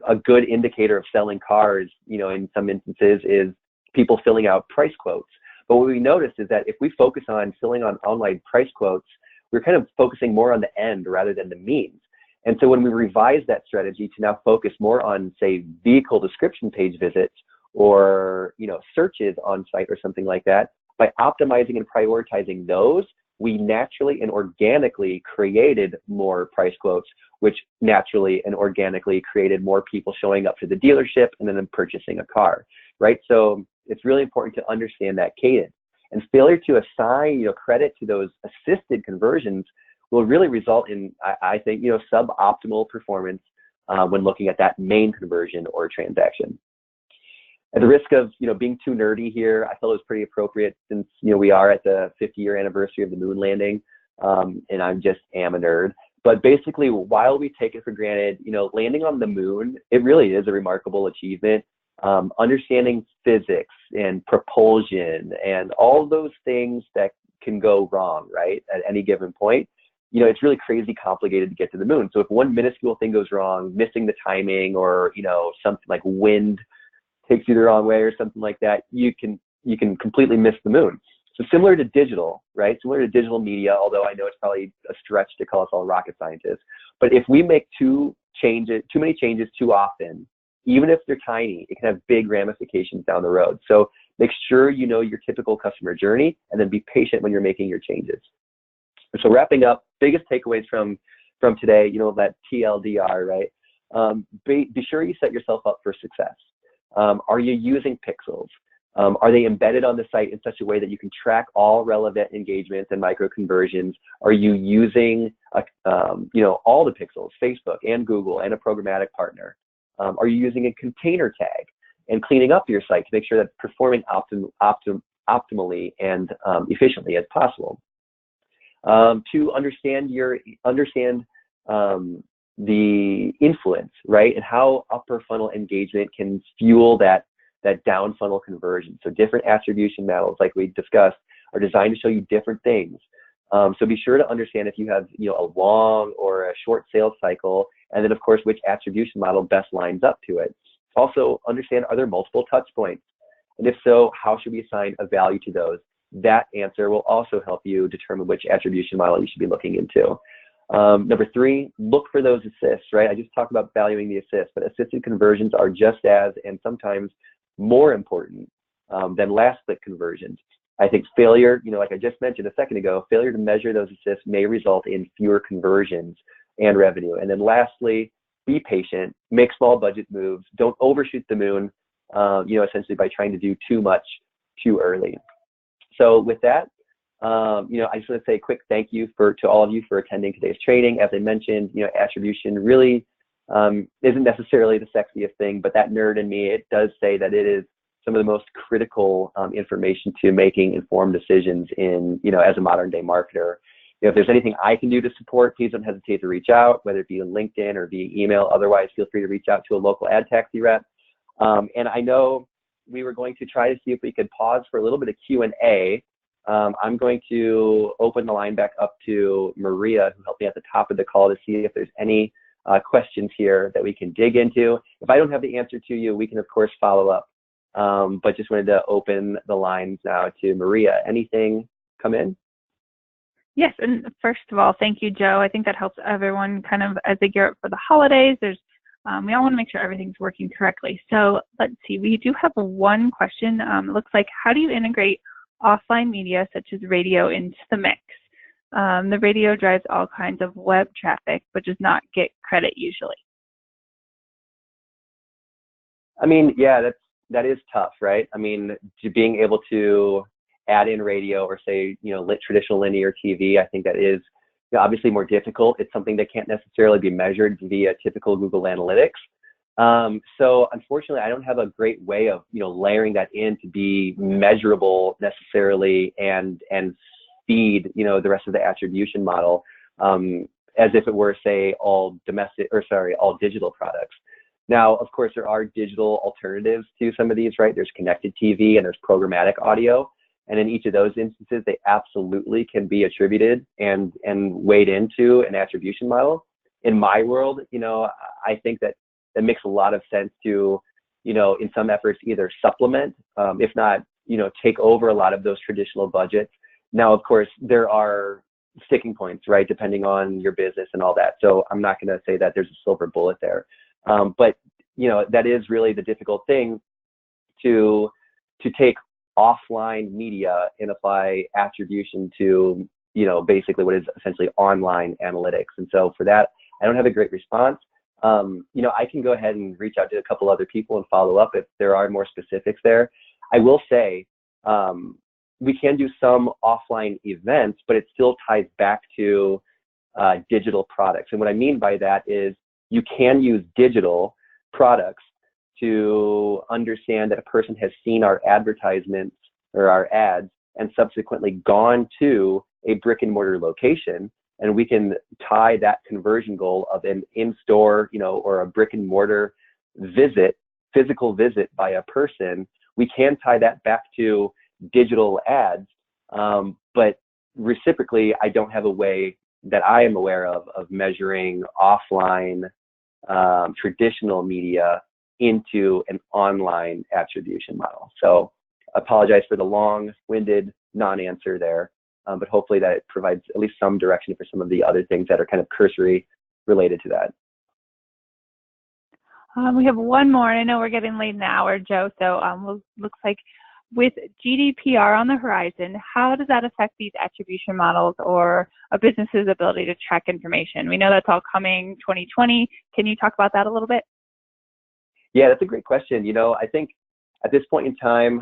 a good indicator of selling cars, in some instances, is people filling out price quotes. But what we noticed is that if we focus on filling on online price quotes, we're kind of focusing more on the end rather than the means. And so when we revise that strategy to now focus more on, say, vehicle description page visits or, searches on site or something like that, by optimizing and prioritizing those, we naturally and organically created more price quotes, which naturally and organically created more people showing up to the dealership and then purchasing a car, right? So it's really important to understand that cadence. And failure to assign, credit to those assisted conversions will really result in, I think, suboptimal performance when looking at that main conversion or transaction. At the risk of, being too nerdy here, I felt it was pretty appropriate since, we are at the 50-year anniversary of the moon landing, and I'm just am a nerd. But basically, while we take it for granted, landing on the moon, it really is a remarkable achievement. Understanding physics and propulsion and all those things that can go wrong, right, at any given point, it's really crazy complicated to get to the moon. So if one minuscule thing goes wrong, missing the timing, or, something like wind takes you the wrong way or something like that, you can completely miss the moon. So similar to digital, right? Similar to digital media, although I know it's probably a stretch to call us all rocket scientists. But if we make too many changes too often, even if they're tiny, it can have big ramifications down the road. So make sure you know your typical customer journey, and then be patient when you're making your changes. So wrapping up, biggest takeaways from today, that TLDR, right? Be sure you set yourself up for success. Are you using pixels? Are they embedded on the site in such a way that you can track all relevant engagements and micro conversions? Are you using, all the pixels, Facebook and Google and a programmatic partner? Are you using a container tag and cleaning up your site to make sure that it's performing optimally and efficiently as possible? To understand the influence, right, and how upper funnel engagement can fuel that down funnel conversion. So different attribution models, like we discussed, are designed to show you different things. So be sure to understand if you have a long or a short sales cycle, and then of course which attribution model best lines up to it. Also understand, are there multiple touch points? And if so, how should we assign a value to those? That answer will also help you determine which attribution model you should be looking into. Number 3, look for those assists, right? I just talked about valuing the assists, but assisted conversions are just as, and sometimes more important than last click conversions. I think failure, like I just mentioned a second ago, failure to measure those assists may result in fewer conversions and revenue. And then lastly, be patient, make small budget moves, don't overshoot the moon, essentially by trying to do too much too early. So with that, I just want to say a quick thank you to all of you for attending today's training. As I mentioned, attribution really isn't necessarily the sexiest thing, but that nerd in me, it does say that it is some of the most critical information to making informed decisions in, as a modern day marketer. If there's anything I can do to support, please don't hesitate to reach out, whether it be on LinkedIn or via email. Otherwise, feel free to reach out to a local ad taxi rep. And I know we were going to try to see if we could pause for a little bit of Q&A. I'm going to open the line back up to Maria, who helped me at the top of the call, to see if there's any questions here that we can dig into. If I don't have the answer to you, we can, of course, follow up. But just wanted to open the lines now to Maria. Anything come in? Yes, and first of all, thank you, Joe. I think that helps everyone kind of as they gear up for the holidays. We all want to make sure everything's working correctly. So let's see, we do have one question. It looks like, how do you integrate offline media such as radio into the mix? The radio drives all kinds of web traffic, but does not get credit usually. I mean, yeah, that is tough, right? I mean, being able to add in radio or say, traditional linear TV, I think that is obviously more difficult. It's something that can't necessarily be measured via typical Google Analytics. So unfortunately, I don't have a great way of, layering that in to be measurable necessarily and feed, the rest of the attribution model as if it were, say, all digital products. Now, of course, there are digital alternatives to some of these, right? There's connected TV and there's programmatic audio. And in each of those instances, they absolutely can be attributed and weighed into an attribution model. In my world, I think that makes a lot of sense to, in some efforts, either supplement, if not, take over a lot of those traditional budgets. Now, of course, there are sticking points, right, depending on your business and all that. So I'm not going to say that there's a silver bullet there. But, that is really the difficult thing to take offline media and apply attribution to, basically what is essentially online analytics. And so for that, I don't have a great response. I can go ahead and reach out to a couple other people and follow up if there are more specifics there. I will say we can do some offline events, but it still ties back to digital products. And what I mean by that is you can use digital products to understand that a person has seen our advertisements or our ads and subsequently gone to a brick and mortar location, and we can tie that conversion goal of an in-store, or a brick and mortar visit, physical visit by a person. We can tie that back to digital ads, but reciprocally, I don't have a way that I am aware of measuring offline traditional media into an online attribution model. So apologize for the long-winded non-answer there, but hopefully that it provides at least some direction for some of the other things that are kind of cursory related to that. We have one more, and I know we're getting late in the hour, Joe, so looks like with GDPR on the horizon, how does that affect these attribution models or a business's ability to track information? We know that's all coming 2020. Can you talk about that a little bit? Yeah, that's a great question. I think at this point in time,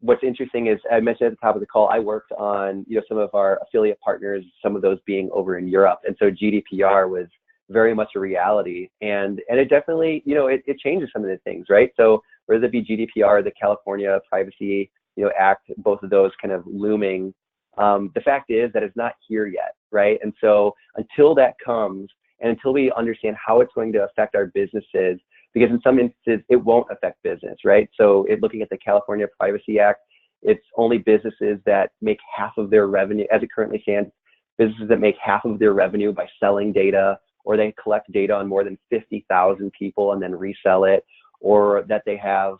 what's interesting is, I mentioned at the top of the call, I worked on, some of our affiliate partners, some of those being over in Europe. And so GDPR was very much a reality. And it definitely, it changes some of the things, right? So whether it be GDPR, the California Privacy, Act, both of those kind of looming, the fact is that it's not here yet, right? And so until that comes, and until we understand how it's going to affect our businesses, because in some instances, it won't affect business, right? So looking at the California Privacy Act, it's only businesses that make half of their revenue, as it currently stands, businesses that make half of their revenue by selling data, or they collect data on more than 50,000 people and then resell it, or that they have,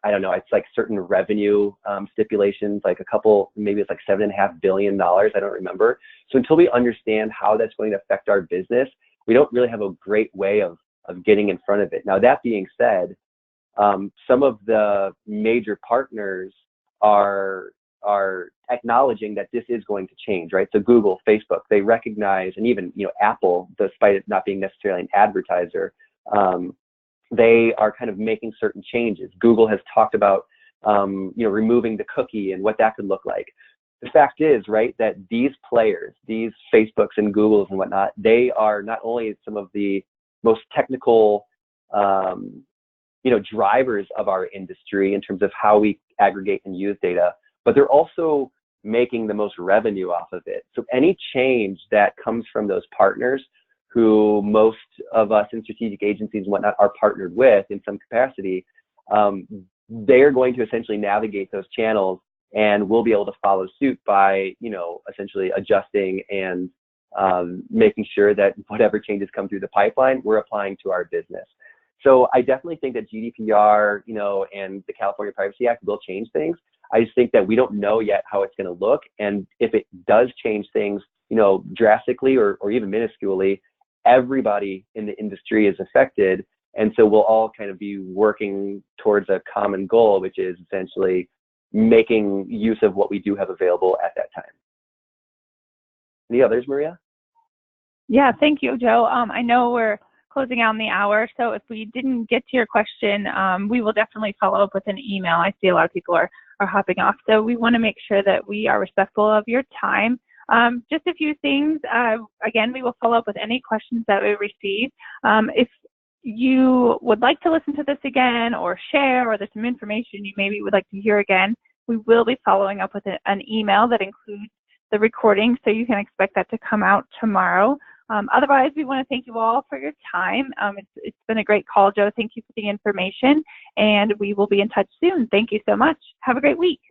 I don't know, it's like certain revenue stipulations, like maybe it's like $7.5 billion, I don't remember. So until we understand how that's going to affect our business, we don't really have a great way of getting in front of it. Now, that being said, some of the major partners are acknowledging that this is going to change, right? So Google, Facebook, they recognize, and even Apple, despite it not being necessarily an advertiser, they are kind of making certain changes. Google has talked about removing the cookie and what that could look like. The fact is, right, that these players, these Facebooks and Googles and whatnot, they are not only some of the most technical, drivers of our industry in terms of how we aggregate and use data, but they're also making the most revenue off of it. So any change that comes from those partners, who most of us in strategic agencies and whatnot are partnered with in some capacity, they're going to essentially navigate those channels, and we'll be able to follow suit by, essentially adjusting and making sure that whatever changes come through the pipeline, we're applying to our business. So I definitely think that GDPR, and the California Privacy Act will change things. I just think that we don't know yet how it's going to look. And if it does change things, drastically or even minusculely, everybody in the industry is affected. And so we'll all kind of be working towards a common goal, which is essentially making use of what we do have available at that time. Any others, Maria? Yeah, thank you, Joe. I know we're closing out on the hour, so if we didn't get to your question, we will definitely follow up with an email. I see a lot of people are hopping off, so we want to make sure that we are respectful of your time. Just a few things. Again, we will follow up with any questions that we receive. If you would like to listen to this again or share, or there's some information you maybe would like to hear again, we will be following up with an email that includes the recording, so you can expect that to come out tomorrow. Otherwise, we want to thank you all for your time. It's been a great call, Joe. Thank you for the information, and we will be in touch soon. Thank you so much. Have a great week.